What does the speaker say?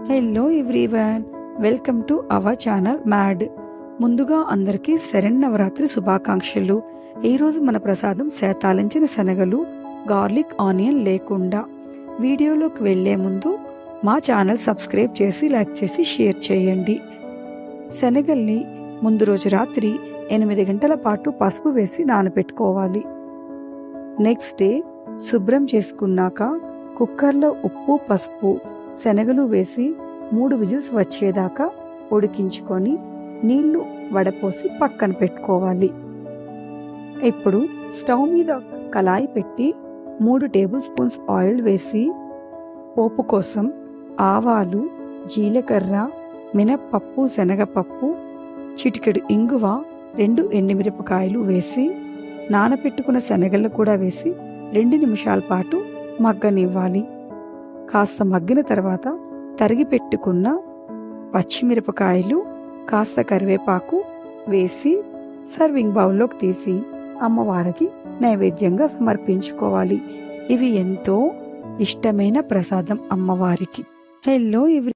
Hello everyone, welcome to our channel mad. ముందుగా అందరికీ శరన్నవరాత్రి శుభాకాంక్షలు. ఈరోజు మన ప్రసాదం తాలించిన శనగలు, గార్లిక్ ఆనియన్ లేకుండా. వీడియోలోకి వెళ్లే ముందు మా ఛానల్ సబ్స్క్రైబ్ చేసి లైక్ చేసి షేర్ చేయండి. శనగల్ని ముందు రోజు రాత్రి 8 గంటల పాటు పసుపు వేసి నానబెట్టుకోవాలి. నెక్స్ట్ డే శుభ్రం చేసుకున్నాక కుక్కర్లో ఉప్పు, పసుపు, శనగలు వేసి 3 విజిల్స్ వచ్చేదాకా ఉడికించుకొని నీళ్లు వడపోసి పక్కన పెట్టుకోవాలి. ఇప్పుడు స్టవ్ మీద కళాయి పెట్టి 3 టేబుల్ స్పూన్స్ ఆయిల్ వేసి పోపు కోసం ఆవాలు, జీలకర్ర, మినప్పప్పు, శనగపప్పు, చిటికెడు ఇంగువ, 2 ఎండుమిరపకాయలు వేసి నానబెట్టుకున్న శనగలు కూడా వేసి 2 నిమిషాల పాటు మగ్గనివ్వాలి. కాస్త మగ్గిన తర్వాత తరిగి పెట్టుకున్న పచ్చిమిరపకాయలు, కాస్త కరివేపాకు వేసి సర్వింగ్ బౌల్లోకి తీసి అమ్మవారికి నైవేద్యంగా సమర్పించుకోవాలి. ఇవి ఎంతో ఇష్టమైన ప్రసాదం అమ్మవారికి. హలో